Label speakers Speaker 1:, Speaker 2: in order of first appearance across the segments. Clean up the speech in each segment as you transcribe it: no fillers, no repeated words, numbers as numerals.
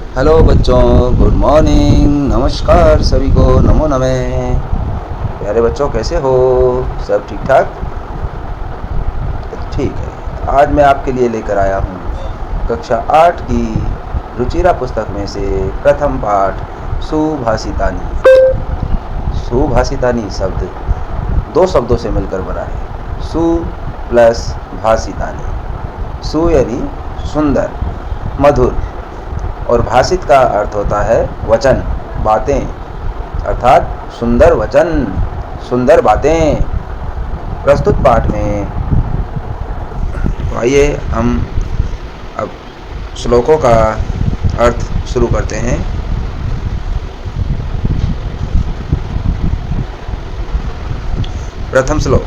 Speaker 1: Hello बच्चों, good morning, नमस्कार सभी को, नमो नमः। प्यारे बच्चों, कैसे हो? सब ठीक ठाक? ठीक है। आज मैं आपके लिए लेकर आया हूँ कक्षा 8 की रुचिरा पुस्तक में से प्रथम पाठ सुभाषितानी। सुभाषितानी शब्द दो शब्दों से मिलकर बना है, सु प्लस भाषितानी। सु यानी सुंदर, मधुर, और भाषित का अर्थ होता है वचन, बातें, अर्थात सुंदर वचन, सुंदर बातें। प्रस्तुत पाठ में आइए हम अब श्लोकों का अर्थ शुरू करते हैं। प्रथम श्लोक।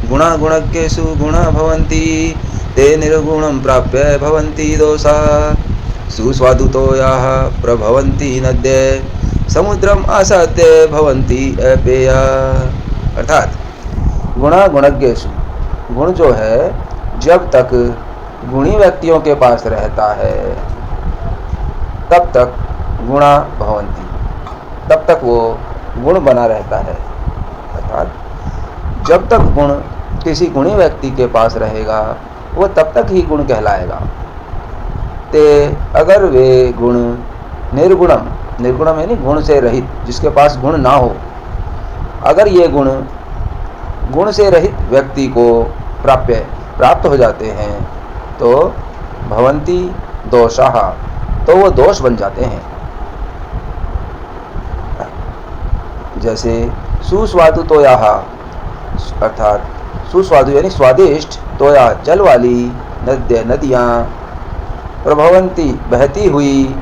Speaker 1: गुणा गुणज्ञेषु गुणा भवन्ति, ते निर्गुणं प्राप्य भवन्ति दोषा। सुस्वादुतोयाः प्रभवन्ति नद्ये, समुद्रम आसाद्य भवन्ति अपेया। अर्थात गुणा गुणज्ञेषु, गुण जो है जब तक गुणी व्यक्तियों के पास रहता है तब तक गुणा भवन्ति, तब तक वो गुण बना रहता है। अर्थात जब तक गुण किसी गुणी व्यक्ति के पास रहेगा वो तब तक ही गुण कहलाएगा। ते अगर वे गुण निर्गुणम, निर्गुणम यानी गुण से रहित, जिसके पास गुण ना हो, अगर ये गुण गुण से रहित व्यक्ति को प्राप्त हो जाते हैं तो भवन्ति दोषाः, तो वो दोष बन जाते हैं। जैसे सुस्वादु तोयाः, अर्थात सुस्वादु यानी स्वादिष्ट, तोया जल वाली, नद्य नदियाँ, प्रभवंती बहती हुई,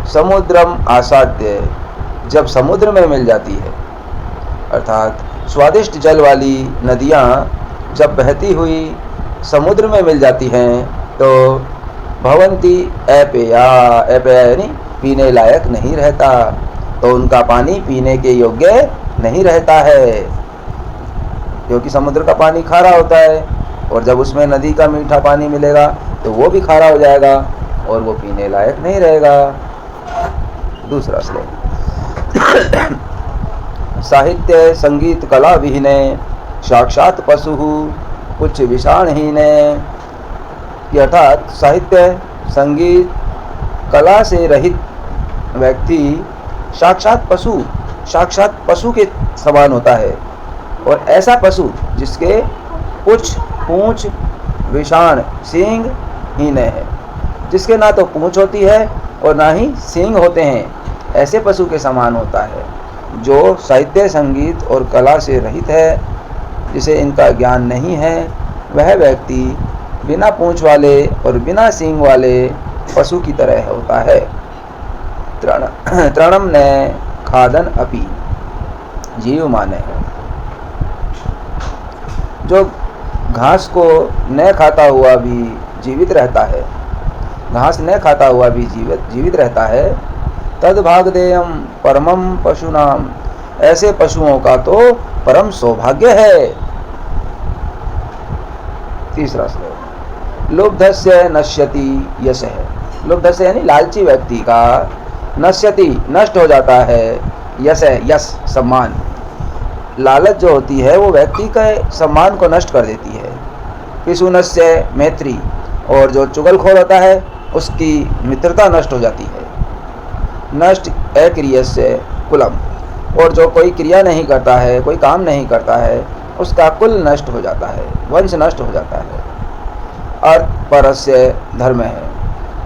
Speaker 1: समुद्रम आसाद्य जब समुद्र में मिल जाती है। अर्थात स्वादिष्ट जल वाली नदियाँ जब बहती हुई समुद्र में मिल जाती हैं तो भवंती अपेया, अपेया यानी पीने लायक नहीं रहता, तो उनका पानी पीने के योग्य नहीं रहता है, क्योंकि समुद्र का पानी खारा होता है और जब उसमें नदी का मीठा पानी मिलेगा तो वो भी खारा हो जाएगा और वो पीने लायक नहीं रहेगा। दूसरा श्लोक। साहित्य संगीत कला विहीने, साक्षात पशु कुछ विषाणहीने। अर्थात साहित्य संगीत कला से रहित व्यक्ति साक्षात पशु के समान होता है, और ऐसा पशु जिसके कुछ पूंछ विषाण सींग हीन है, जिसके ना तो पूंछ होती है और ना ही सींग होते हैं, ऐसे पशु के समान होता है। जो साहित्य संगीत और कला से रहित है, जिसे इनका ज्ञान नहीं है, वह व्यक्ति बिना पूंछ वाले और बिना सींग वाले पशु की तरह होता है। तृणम ने खादन अपि, जीव माने है। जो घास को न खाता हुआ भी जीवित रहता है, घास न खाता हुआ भी जीवित रहता है, तद भागदेयम परमम पशुनाम, ऐसे पशुओं का तो परम सौभाग्य है। तीसरा श्लोक। लुब्धस्य नश्यति यशः, लुब्धस्य यानी लालची व्यक्ति का, नश्यति नष्ट हो जाता है, यश सम्मान, लालच जो होती है वो व्यक्ति के सम्मान को नष्ट कर देती है। पिशुनस्य मैत्री, और जो चुगलखोर होता है उसकी मित्रता नष्ट हो जाती है। नष्ट अक्रियस्य कुलम, और जो कोई क्रिया नहीं करता है, कोई काम नहीं करता है, उसका कुल नष्ट हो जाता है, वंश नष्ट हो जाता है। अर्थ परस्य धर्म है,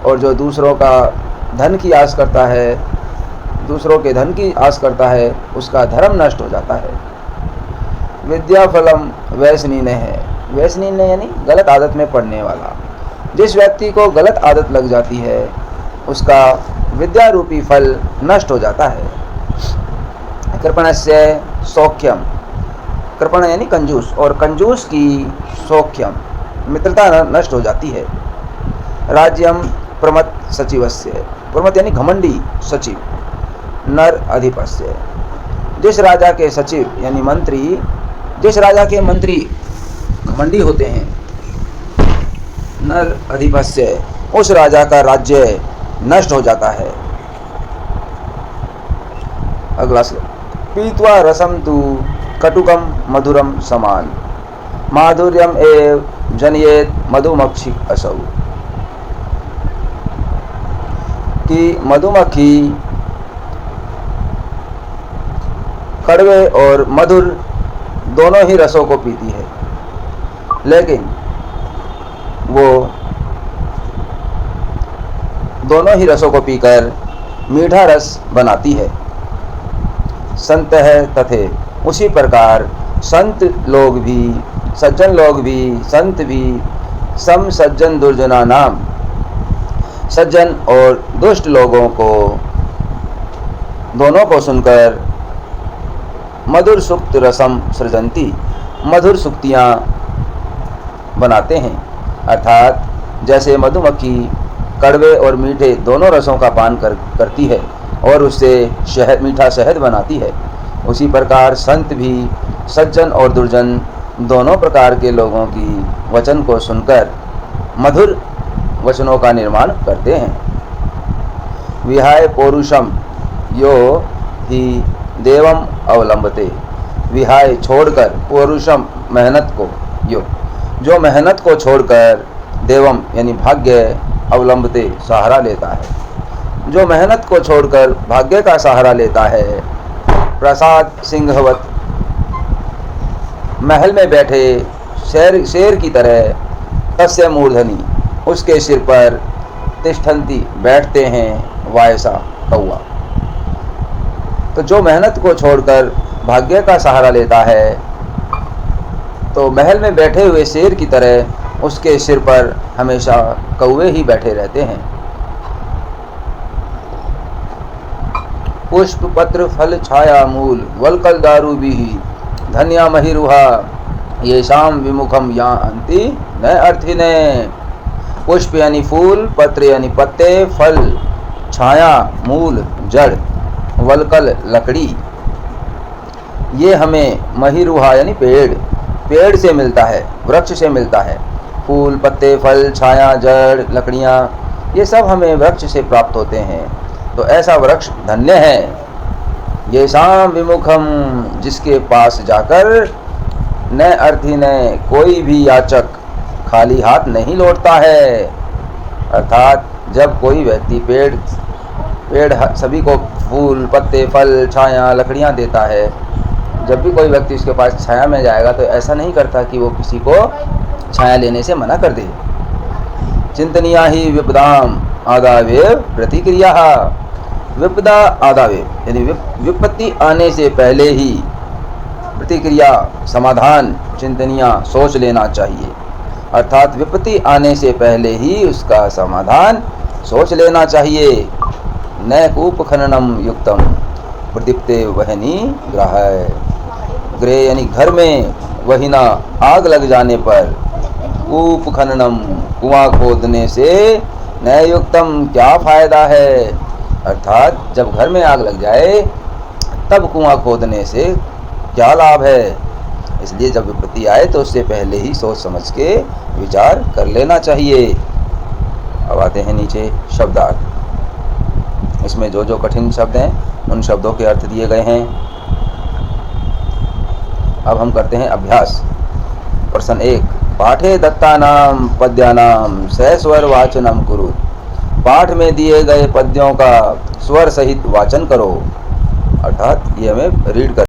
Speaker 1: और जो दूसरों का धन की आस करता है, दूसरों के धन की आस करता है, उसका धर्म नष्ट हो जाता है। विद्याफलम व्यसनीन है, व्यसनीन यानी गलत आदत में पड़ने वाला। जिस व्यक्ति को गलत आदत लग जाती है उसका विद्या रूपी फल नष्ट हो जाता है। कृपणस्य सौख्यम, कृपण यानी कंजूस, और कंजूस की सौख्यम मित्रता नष्ट हो जाती है। राज्यम प्रमत सचिवस्य, प्रमत यानी घमंडी सचिव, नर अधिपस्य, जिस राजा के सचिव यानी मंत्री, जिस राजा के मंत्री घमंडी होते हैं, नर अधिपस्य, उस राजा का राज्य नष्ट हो जाता है। अगला पीत्वा रसम तु कटुकम मधुरम समान माधुर्यम एव जनयेत मधुमक्षी असौ। कि मधुमक्खी कड़वे और मधुर दोनों ही रसों को पीती है, लेकिन वो दोनों ही रसों को पीकर मीठा रस बनाती है। संत है तथे उसी प्रकार संत लोग भी, सज्जन लोग भी, संत भी सम सज्जन दुर्जना नाम, सज्जन और दुष्ट लोगों को दोनों को सुनकर मधुर सुक्त रसम सृजंती, मधुर सुक्तियाँ बनाते हैं। अर्थात जैसे मधुमक्खी कड़वे और मीठे दोनों रसों का पान करती है और उससे शहद, मीठा शहद बनाती है, उसी प्रकार संत भी सज्जन और दुर्जन दोनों प्रकार के लोगों की वचन को सुनकर मधुर वचनों का निर्माण करते हैं। विहाय पौरुषम यो ही देवम अवलंबते, विहाय छोड़कर, पौरुषम मेहनत को, जो मेहनत को छोड़कर, देवम यानी भाग्य, अवलंबते सहारा लेता है, जो मेहनत को छोड़कर भाग्य का सहारा लेता है। प्रसाद सिंहवत, महल में बैठे शेर की तरह, तस्य मूर्धनि उसके सिर पर, तिष्ठन्ति बैठते हैं, वायसा कौआ। तो जो मेहनत को छोड़कर भाग्य का सहारा लेता है, तो महल में बैठे हुए शेर की तरह उसके सिर पर हमेशा कौवे ही बैठे रहते हैं। पुष्प पत्र फल छाया मूल वलकल दारू भी धन्या महिरुहा ये शाम विमुखम यान्ति न अर्थिने। पुष्प यानी फूल, पत्र यानी पत्ते, फल छाया मूल जड़, वलकल लकड़ी, ये हमें महिरुहा यानी पेड़ से मिलता है, वृक्ष से मिलता है। फूल, पत्ते, फल, छाया, जड़, लकड़ियाँ, ये सब हमें वृक्ष से प्राप्त होते हैं। तो ऐसा वृक्ष धन्य है। ये शाम विमुखम, जिसके पास जाकर न अर्थी न कोई भी याचक खाली हाथ नहीं लौटता है। अर्थात जब कोई व्यक्ति पेड़ सभी को फूल, पत्ते, फल, छाया, लकड़ियाँ देता है, जब भी कोई व्यक्ति उसके पास छाया में जाएगा तो ऐसा नहीं करता कि वो किसी को छाया लेने से मना कर दे। चिंतनिया ही विपदाम आदावे प्रतिक्रिया, विपदा आदावे यानी विपत्ति आने से पहले ही प्रतिक्रिया समाधान चिंतनिया सोच लेना चाहिए। अर्थात विपत्ति आने से पहले ही उसका समाधान सोच लेना चाहिए। न कूप खननम युक्तम प्रदीप्ते वहनी ग्रह, गृह यानी घर में वहीना आग लग जाने पर, कूप खननम कुआं खोदने से न युक्तम क्या फायदा है। अर्थात जब घर में आग लग जाए तब कुआं खोदने से क्या लाभ है। इसलिए जब विपत्ति आए तो उससे पहले ही सोच समझ के विचार कर लेना चाहिए। अब आते हैं नीचे शब्दार्थ। इसमें जो जो कठिन शब्द हैं उन शब्दों के अर्थ दिए गए हैं। अब हम करते हैं अभ्यास। प्रश्न 1, पाठे दत्तानाम पद्यानाम सस्वर वाचनम कुरु। पाठ में दिए गए पद्यों का स्वर सहित वाचन करो। अर्थात ये हमें रीड कर